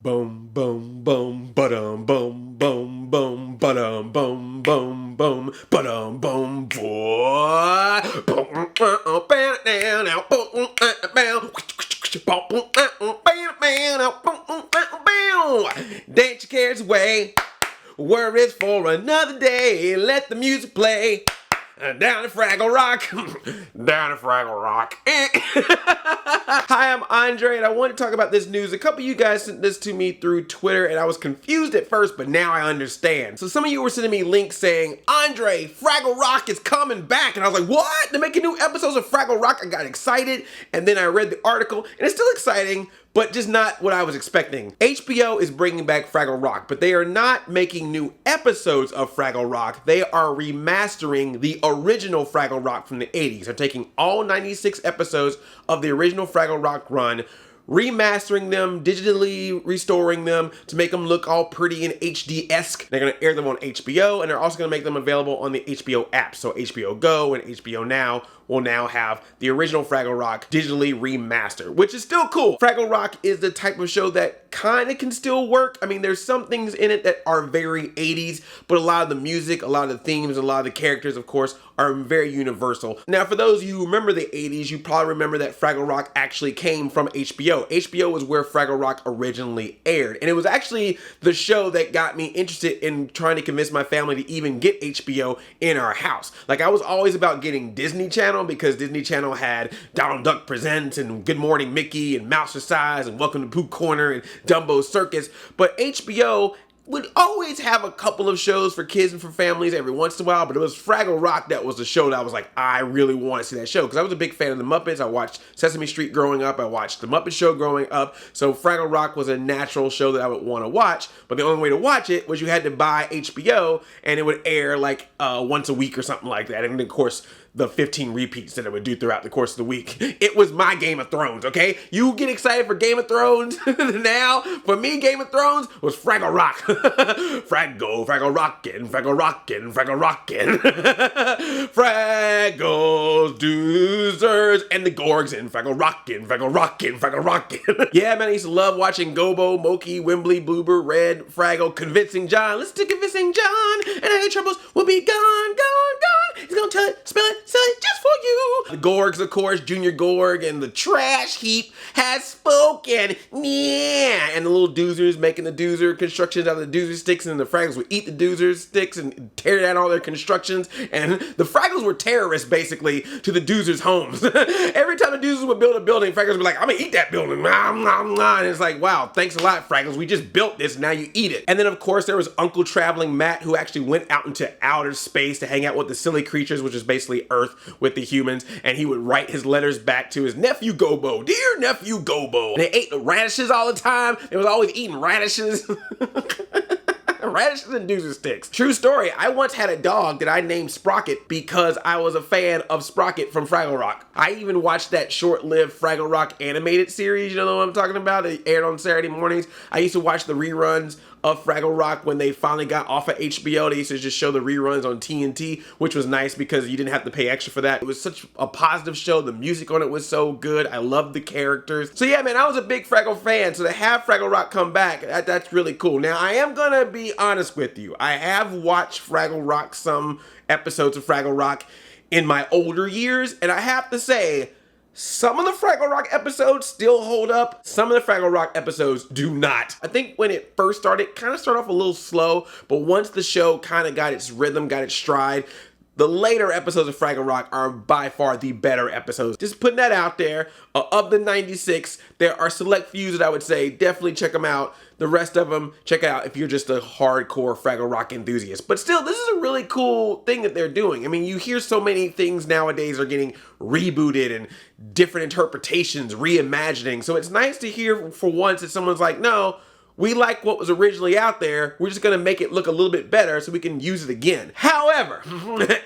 Boom, boom, boom, ba-dum, boom, boom, boom, ba-dum, boom, boom, boom, ba-dum, boom, boy. Boom, bam, down, now, boom, bam, dance your cares away, worries for another day, let the music play. Down at Fraggle Rock. Down at Fraggle Rock. Hi, I'm Andre, and I want to talk about this news. A couple of you guys sent this to me through Twitter, and I was confused at first, but now I understand. So some of you were sending me links saying, Andre, Fraggle Rock is coming back. And I was like, what? They're making new episodes of Fraggle Rock? I got excited, and then I read the article, and it's still exciting, but just not what I was expecting. HBO is bringing back Fraggle Rock, but they are not making new episodes of Fraggle Rock. They are remastering the original Fraggle Rock from the 80s. They're taking all 96 episodes of the original Fraggle Rock run, remastering them, digitally restoring them to make them look all pretty and HD-esque. They're going to air them on HBO, and they're also going to make them available on the HBO app. So HBO Go and HBO Now will now have the original Fraggle Rock digitally remastered, which is still cool. Fraggle Rock is the type of show that kind of can still work. I mean, there's some things in it that are very 80s, but a lot of the music, a lot of the themes, a lot of the characters, of course, are very universal. Now, for those of you who remember the 80s, you probably remember that Fraggle Rock actually came from HBO. HBO was where Fraggle Rock originally aired, and it was actually the show that got me interested in trying to convince my family to even get HBO in our house. Like, I was always about getting Disney Channel because Disney Channel had Donald Duck Presents and Good Morning Mickey and Mousercise and Welcome to Pooh Corner and Dumbo's Circus, but HBO would always have a couple of shows for kids and for families every once in a while, but it was Fraggle Rock that was the show that I was like, I really want to see that show, because I was a big fan of the Muppets. I watched Sesame Street growing up. I watched the Muppet Show growing up, so Fraggle Rock was a natural show that I would want to watch, but the only way to watch it was you had to buy HBO, and it would air like once a week or something like that, and of course, the 15 repeats that it would do throughout the course of the week. It was my Game of Thrones, okay? You get excited for Game of Thrones now. For me, Game of Thrones was Fraggle Rock. Fraggle Rockin', Fraggle Rockin', Fraggle Rockin'. Fraggles, Doozers, and the Gorgs, and Fraggle Rockin', Fraggle Rockin', Fraggle Rockin'. Yeah, man, I used to love watching Gobo, Moki, Wimbley, Bloober, Red, Fraggle, Convincing John. Listen to Convincing John, and any troubles will be gone, gone, gone. He's gonna tell it, spell it, sell it just for you. The Gorgs, of course, Junior Gorg and the trash heap has spoken. Yeah. And the little Doozers making the Doozer constructions out of the Doozer sticks, and the Fraggles would eat the Doozer sticks and tear down all their constructions. And the Fraggles were terrorists, basically, to the Doozers' homes. Every time the Doozers would build a building, Fraggles would be like, I'm gonna eat that building. And it's like, wow, thanks a lot, Fraggles. We just built this, now you eat it. And then, of course, there was Uncle Traveling Matt, who actually went out into outer space to hang out with the silly creatures, which is basically Earth with the humans, and he would write his letters back to his nephew Gobo. Dear nephew Gobo. And they ate radishes all the time. They was always eating radishes. Radishes and Doozer sticks. True story, I once had a dog that I named Sprocket because I was a fan of Sprocket from Fraggle Rock. I even watched that short-lived Fraggle Rock animated series, you know what I'm talking about? It aired on Saturday mornings. I used to watch the reruns of Fraggle Rock when they finally got off of HBO. They used to just show the reruns on TNT, which was nice because you didn't have to pay extra for that. It was such a positive show. The music on it was so good. I loved the characters. So yeah, man, I was a big Fraggle fan. So to have Fraggle Rock come back, that's really cool. Now, I am gonna be honest with you. I have watched Fraggle Rock, some episodes of Fraggle Rock in my older years, and I have to say, some of the Fraggle Rock episodes still hold up. Some of the Fraggle Rock episodes do not. I think when it first started, it kind of started off a little slow, but once the show kind of got its rhythm, got its stride, the later episodes of Fraggle Rock are by far the better episodes. Just putting that out there. Of the 96, there are select few that I would say definitely check them out. The rest of them, check out if you're just a hardcore Fraggle Rock enthusiast. But still, this is a really cool thing that they're doing. I mean, you hear so many things nowadays are getting rebooted and different interpretations, reimagining. So it's nice to hear for once that someone's like, no, we like what was originally out there. We're just gonna make it look a little bit better so we can use it again. However,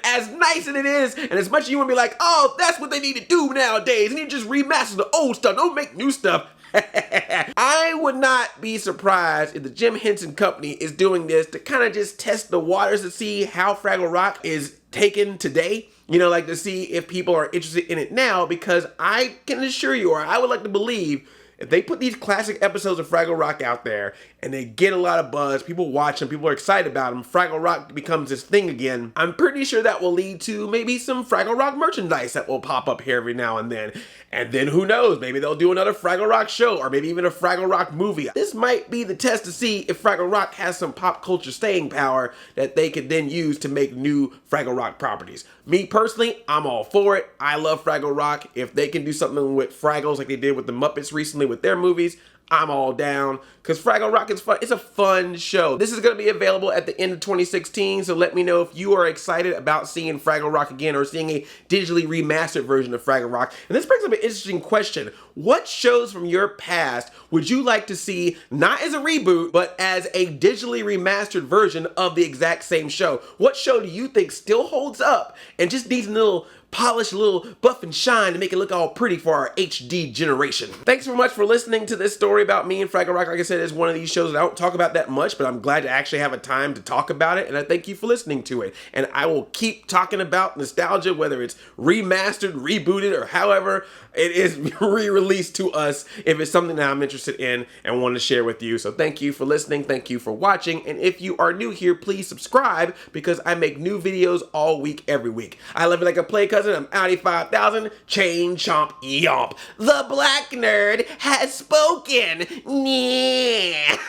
as nice as it is, and as much as you wanna be like, oh, that's what they need to do nowadays, they need to just remaster the old stuff, don't make new stuff. I would not be surprised if the Jim Henson Company is doing this to kind of just test the waters to see how Fraggle Rock is taken today. You know, like to see if people are interested in it now, because I can assure you, or I would like to believe, if they put these classic episodes of Fraggle Rock out there and they get a lot of buzz, people watch them, people are excited about them, Fraggle Rock becomes this thing again, I'm pretty sure that will lead to maybe some Fraggle Rock merchandise that will pop up here every now and then. And then who knows, maybe they'll do another Fraggle Rock show or maybe even a Fraggle Rock movie. This might be the test to see if Fraggle Rock has some pop culture staying power that they could then use to make new Fraggle Rock properties. Me personally, I'm all for it. I love Fraggle Rock. If they can do something with Fraggles like they did with the Muppets recently with their movies, I'm all down, because Fraggle Rock is fun. It's a fun show. This is going to be available at the end of 2016, so let me know if you are excited about seeing Fraggle Rock again or seeing a digitally remastered version of Fraggle Rock. And this brings up an interesting question. What shows from your past would you like to see, not as a reboot, but as a digitally remastered version of the exact same show? What show do you think still holds up and just needs a little polish, a little buff and shine to make it look all pretty for our HD generation? Thanks so much for listening to this story about me and Fraggle Rock. Like I said, it's one of these shows that I don't talk about that much, but I'm glad to actually have a time to talk about it, and I thank you for listening to it. And I will keep talking about nostalgia, whether it's remastered, rebooted, or however it is re-released to us, if it's something that I'm interested in and want to share with you. So thank you for listening, thank you for watching, and if you are new here, please subscribe, because I make new videos all week, every week. I love it like a play cousin. I'm Audi 5000, chain chomp yomp. The black nerd has spoken. Yeah.